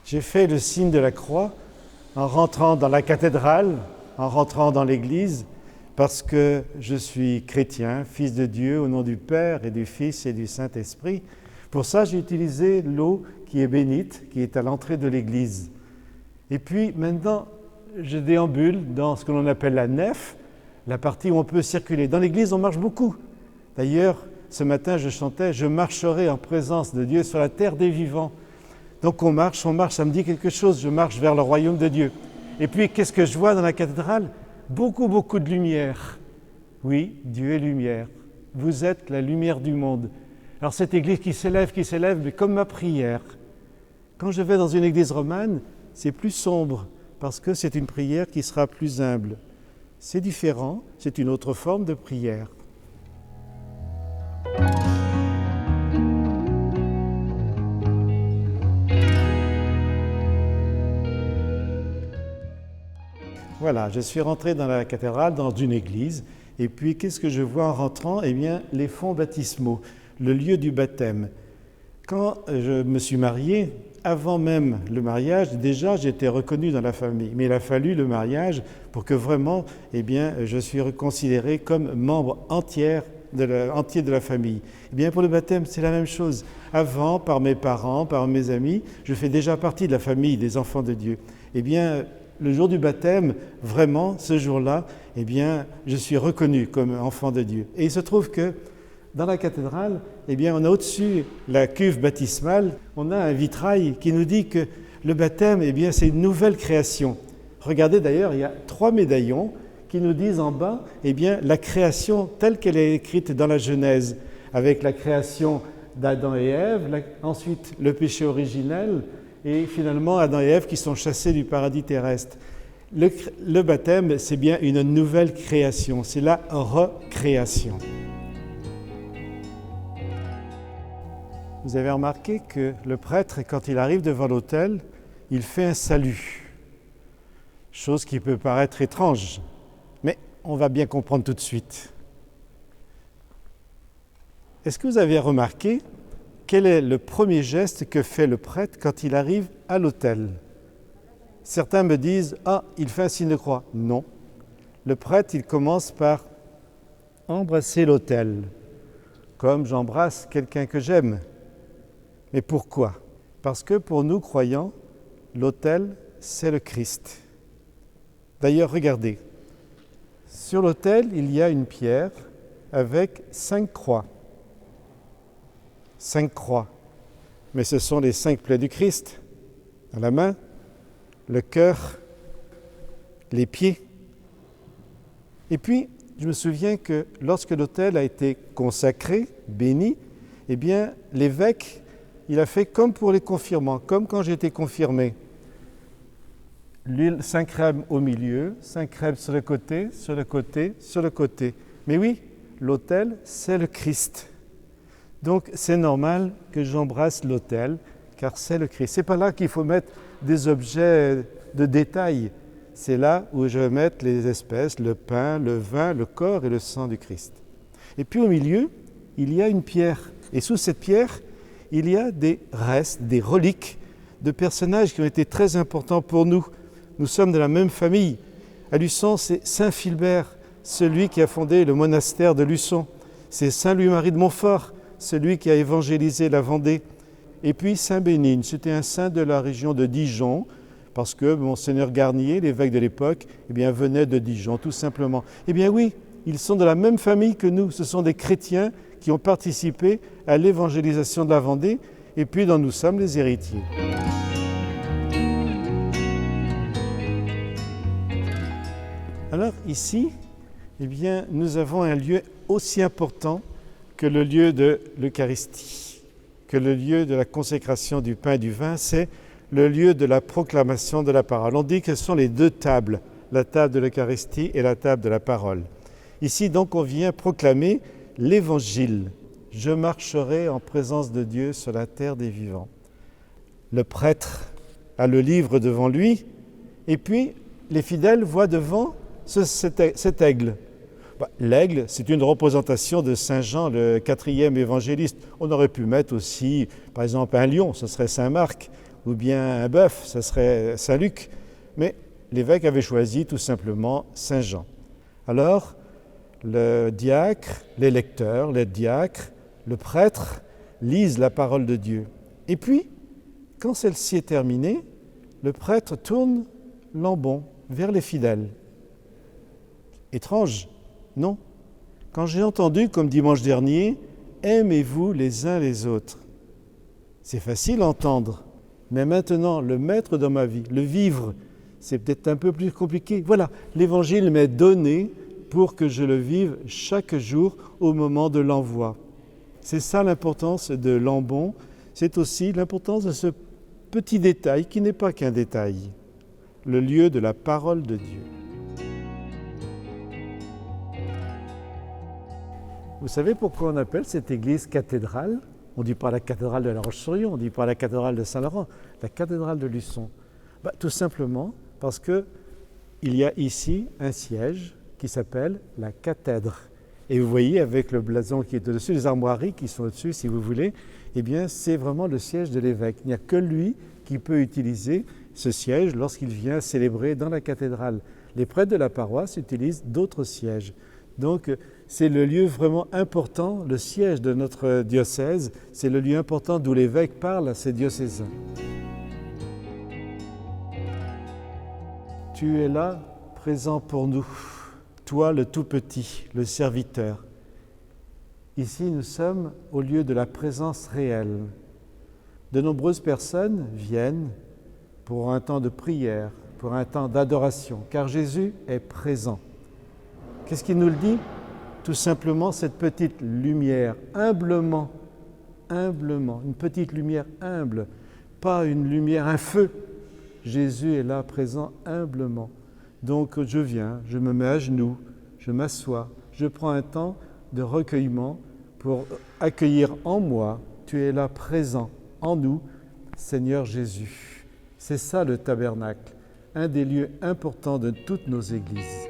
J'ai fait le signe de la croix en rentrant dans la cathédrale, en rentrant dans l'église, parce que je suis chrétien, fils de Dieu, au nom du Père et du Fils et du Saint-Esprit. Pour ça, j'ai utilisé l'eau qui est bénite, qui est à l'entrée de l'église. Et puis maintenant, je déambule dans ce que l'on appelle la nef, la partie où on peut circuler. Dans l'église, on marche beaucoup. D'ailleurs, ce matin, je chantais « Je marcherai en présence de Dieu sur la terre des vivants ». Donc on marche, ça me dit quelque chose, je marche vers le royaume de Dieu. Et puis, qu'est-ce que je vois dans la cathédrale ? Beaucoup de lumière. Oui, Dieu est lumière. Vous êtes la lumière du monde. Alors cette église qui s'élève, mais comme ma prière. Quand je vais dans une église romane, c'est plus sombre, parce que c'est une prière qui sera plus humble. C'est différent, c'est une autre forme de prière. Voilà, je suis rentré dans la cathédrale, dans une église, et puis qu'est-ce que je vois en rentrant ? Eh bien, les fonts baptismaux, le lieu du baptême. Quand je me suis marié, avant même le mariage, déjà j'étais reconnu dans la famille, mais il a fallu le mariage pour que vraiment, eh bien, je suis considéré comme membre entier de la famille. Eh bien, pour le baptême, c'est la même chose. Avant, par mes parents, par mes amis, je fais déjà partie de la famille des enfants de Dieu. Eh bien, le jour du baptême, vraiment, ce jour-là, eh bien, je suis reconnu comme enfant de Dieu. Et il se trouve que dans la cathédrale, eh bien, on a au-dessus la cuve baptismale, on a un vitrail qui nous dit que le baptême, eh bien, c'est une nouvelle création. Regardez d'ailleurs, il y a 3 médaillons qui nous disent en bas, eh bien, la création telle qu'elle est écrite dans la Genèse, avec la création d'Adam et Ève, ensuite le péché originel, et finalement Adam et Ève qui sont chassés du paradis terrestre. Le baptême, c'est bien une nouvelle création, c'est la recréation. Vous avez remarqué que le prêtre, quand il arrive devant l'autel, il fait un salut. Chose qui peut paraître étrange, mais on va bien comprendre tout de suite. Est-ce que vous avez remarqué quel est le premier geste que fait le prêtre quand il arrive à l'autel ? Certains me disent « Ah, il fait un signe de croix ». Non. Le prêtre, il commence par embrasser l'autel, comme j'embrasse quelqu'un que j'aime. Mais pourquoi ? Parce que pour nous croyants, l'autel, c'est le Christ. D'ailleurs, regardez, sur l'autel, il y a une pierre avec 5 croix. 5 croix. Mais ce sont les 5 plaies du Christ. Dans la main, le cœur, les pieds. Et puis, je me souviens que lorsque l'autel a été consacré, béni, eh bien, l'évêque, il a fait comme pour les confirmants, comme quand j'étais confirmé. L'huile, 5 crèmes au milieu, 5 crèmes sur le côté, sur le côté, sur le côté. Mais oui, l'autel, c'est le Christ. Donc, c'est normal que j'embrasse l'autel, car c'est le Christ. Ce n'est pas là qu'il faut mettre des objets de détail. C'est là où je vais mettre les espèces, le pain, le vin, le corps et le sang du Christ. Et puis au milieu, il y a une pierre. Et sous cette pierre, il y a des restes, des reliques de personnages qui ont été très importants pour nous. Nous sommes de la même famille. À Luçon, c'est Saint Philbert, celui qui a fondé le monastère de Luçon. C'est Saint Louis-Marie de Montfort, celui qui a évangélisé la Vendée. Et puis Saint Bénigne, c'était un saint de la région de Dijon, parce que Monseigneur Garnier, l'évêque de l'époque, eh bien, venait de Dijon, tout simplement. Eh bien oui, ils sont de la même famille que nous. Ce sont des chrétiens qui ont participé à l'évangélisation de la Vendée, et puis dont nous sommes les héritiers. Alors ici, eh bien, nous avons un lieu aussi important que le lieu de l'Eucharistie, que le lieu de la consécration du pain et du vin, c'est le lieu de la proclamation de la parole. On dit que ce sont les 2 tables, la table de l'Eucharistie et la table de la parole. Ici, donc, on vient proclamer l'Évangile. Je marcherai en présence de Dieu sur la terre des vivants. Le prêtre a le livre devant lui, et puis les fidèles voient devant cet aigle. L'aigle, c'est une représentation de Saint Jean, le 4e évangéliste. On aurait pu mettre aussi, par exemple, un lion, ce serait Saint Marc, ou bien un bœuf, ça serait Saint-Luc. Mais l'évêque avait choisi tout simplement Saint-Jean. Alors, le diacre, les lecteurs, les diacres, le prêtre lisent la parole de Dieu. Et puis, quand celle-ci est terminée, le prêtre tourne l'ambon vers les fidèles. Étrange, non? Quand j'ai entendu, comme dimanche dernier, « Aimez-vous les uns les autres », c'est facile à entendre, mais maintenant, le mettre dans ma vie, le vivre, c'est peut-être un peu plus compliqué. Voilà, l'Évangile m'est donné pour que je le vive chaque jour au moment de l'envoi. C'est ça l'importance de l'ambon, c'est aussi l'importance de ce petit détail qui n'est pas qu'un détail, le lieu de la parole de Dieu. Vous savez pourquoi on appelle cette église cathédrale? On ne dit pas la cathédrale de La Roche-sur-Yon, on ne dit pas la cathédrale de Saint-Laurent, la cathédrale de Luçon. Tout simplement parce qu'il y a ici un siège qui s'appelle la cathèdre. Et vous voyez avec le blason qui est au-dessus, les armoiries qui sont au-dessus si vous voulez, eh bien c'est vraiment le siège de l'évêque. Il n'y a que lui qui peut utiliser ce siège lorsqu'il vient célébrer dans la cathédrale. Les prêtres de la paroisse utilisent d'autres sièges. Donc c'est le lieu vraiment important, le siège de notre diocèse, c'est le lieu important d'où l'évêque parle à ses diocésains. Tu es là, présent pour nous, toi le tout petit, le serviteur. Ici nous sommes au lieu de la présence réelle. De nombreuses personnes viennent pour un temps de prière, pour un temps d'adoration, car Jésus est présent. Qu'est-ce qu'il nous le dit? Tout simplement cette petite lumière, humblement, une petite lumière humble, pas une lumière, un feu. Jésus est là, présent humblement. Donc je viens, je me mets à genoux, je m'assois, je prends un temps de recueillement pour accueillir en moi, tu es là présent en nous, Seigneur Jésus. C'est ça le tabernacle, un des lieux importants de toutes nos églises.